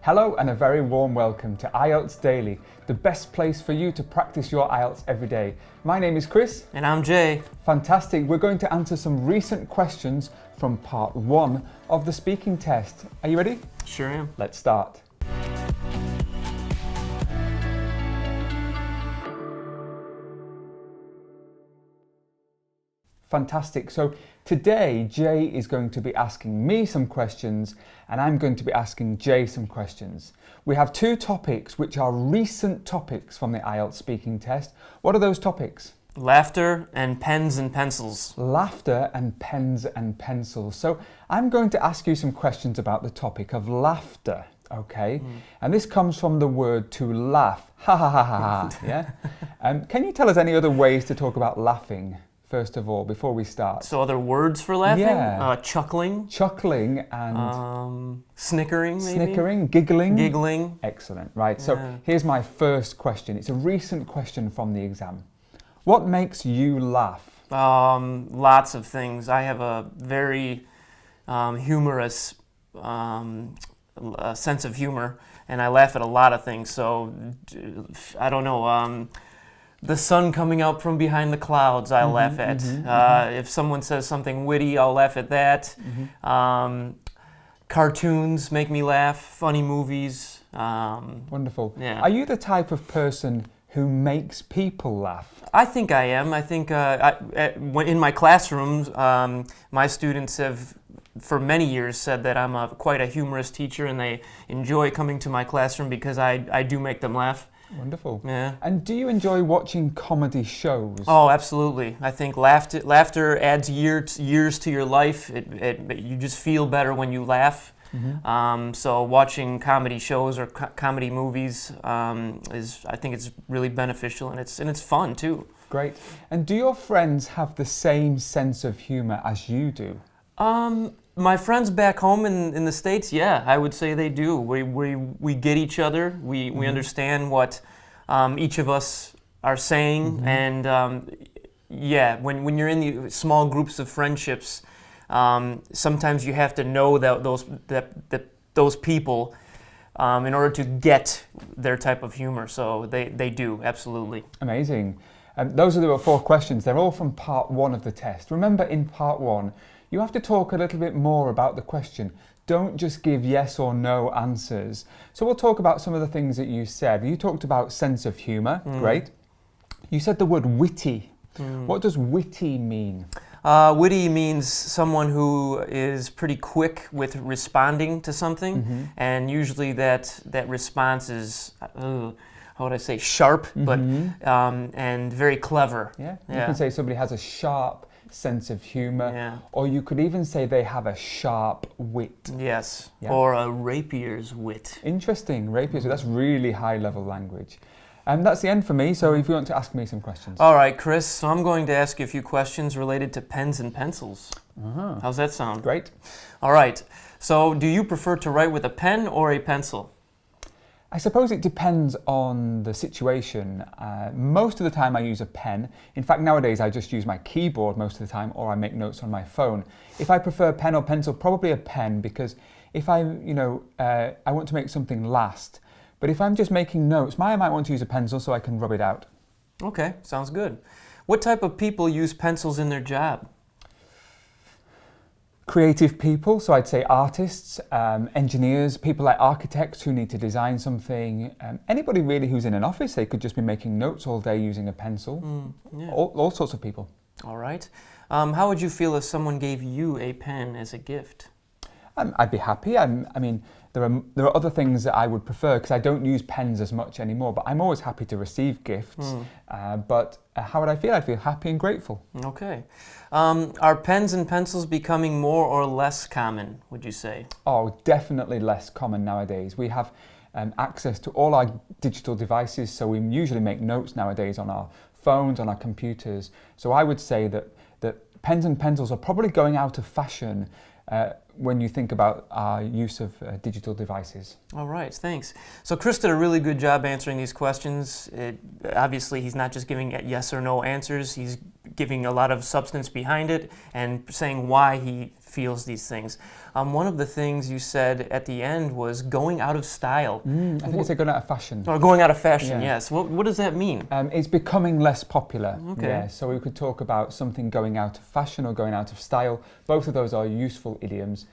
Hello and a very warm welcome to IELTS Daily, the best place for you to practice your IELTS every day. My name is Chris. And I'm Jay. Fantastic. We're going to answer some recent questions from part 1 of the speaking test. Are you ready? Sure am. Let's start. Fantastic. So today Jay is going to be asking me some questions and I'm going to be asking Jay some questions. We have two topics which are recent topics from the IELTS speaking test. What are those topics? Laughter and pens and pencils. Laughter and pens and pencils. So I'm going to ask you some questions about the topic of laughter. Okay, and this comes from the word to laugh. Ha ha ha ha ha. Yeah. Can you tell us any other ways to talk about laughing? First of all, before we start. So other words for laughing? Yeah. Chuckling. Chuckling and... snickering, maybe? Snickering, giggling. Giggling. Excellent. Right, so here's my first question. It's a recent question from the exam. What makes you laugh? Lots of things. I have a very humorous sense of humor, and I laugh at a lot of things. So, I don't know... the sun coming out from behind the clouds, I laugh at. If someone says something witty, I'll laugh at that. Cartoons make me laugh, funny movies. Wonderful. Yeah. Are you the type of person who makes people laugh? I think I am. I think in my classrooms, my students have, for many years, said that I'm quite a humorous teacher and they enjoy coming to my classroom because I do make them laugh. Wonderful. Yeah. And do you enjoy watching comedy shows? Oh, absolutely. I think laughter adds years to your life. You just feel better when you laugh. So watching comedy shows or comedy movies I think it's really beneficial and it's fun too. Great. And do your friends have the same sense of humor as you do? My friends back home in the States, yeah, I would say they do. We get each other. We understand what each of us are saying, and yeah, when you're in the small groups of friendships, sometimes you have to know those people in order to get their type of humor. So they do, absolutely. Amazing. Those are the 4 questions. They're all from part 1 of the test. Remember, in part 1, you have to talk a little bit more about the question. Don't just give yes or no answers. So we'll talk about some of the things that you said. You talked about sense of humour. Great. You said the word witty. What does witty mean? Witty means someone who is pretty quick with responding to something, and usually that response is, how would I say, sharp, but and very clever. Yeah. You can say somebody has a sharp sense of humor, or you could even say they have a sharp wit. Yes, or a rapier's wit. Interesting, rapier's wit. That's really high-level language. And that's the end for me, so if you want to ask me some questions. All right, Chris, so I'm going to ask you a few questions related to pens and pencils. How's that sound? Great. All right, so do you prefer to write with a pen or a pencil? I suppose it depends on the situation. Most of the time I use a pen. In fact, nowadays I just use my keyboard most of the time, or I make notes on my phone. If I prefer pen or pencil, probably a pen, because if I want to make something last. But if I'm just making notes, I might want to use a pencil so I can rub it out. Okay, sounds good. What type of people use pencils in their job? Creative people, so I'd say artists, engineers, people like architects who need to design something. Anybody really who's in an office, they could just be making notes all day using a pencil. All sorts of people. All right. How would you feel if someone gave you a pen as a gift? I'd be happy. I mean, there are other things that I would prefer because I don't use pens as much anymore, but I'm always happy to receive gifts. But how would I feel? I'd feel happy and grateful. Okay. Are pens and pencils becoming more or less common, would you say? Oh, definitely less common nowadays. We have access to all our digital devices, so we usually make notes nowadays on our phones, on our computers. So I would say that pens and pencils are probably going out of fashion when you think about our use of digital devices. All right, thanks. So Chris did a really good job answering these questions. Obviously, he's not just giving yes or no answers. He's giving a lot of substance behind it and saying why he feels these things. One of the things you said at the end was going out of style. I think it's going out of fashion. Or going out of fashion, Yeah. yes. What does that mean? It's becoming less popular. Okay. Yeah, so we could talk about something going out of fashion or going out of style. Both of those are useful idioms.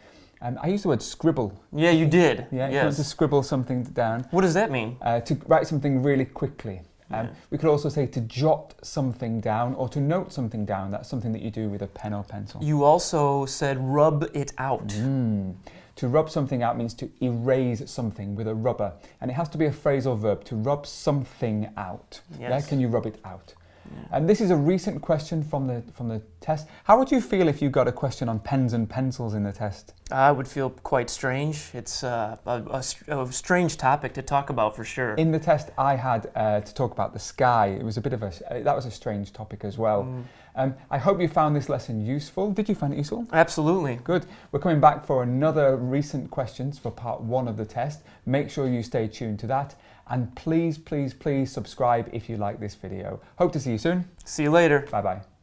I use the word scribble. Yeah, you did. Yeah, if you want Yes. to scribble something down, What does that mean? to write something really quickly. Yeah. We could also say to jot something down or to note something down. That's something that you do with a pen or pencil. You also said rub it out. To rub something out means to erase something with a rubber. And it has to be a phrasal verb, to rub something out. Yes. Yeah, can you rub it out? And this is a recent question from the test. How would you feel if you got a question on pens and pencils in the test? I would feel quite strange. It's a strange topic to talk about for sure. In the test, I had to talk about the sky. It was a bit of that was a strange topic as well. I hope you found this lesson useful. Did you find it useful? Absolutely. Good. We're coming back for another recent questions for part 1 of the test. Make sure you stay tuned to that. And please, please, please subscribe if you like this video. Hope to see you soon. See you later. Bye-bye.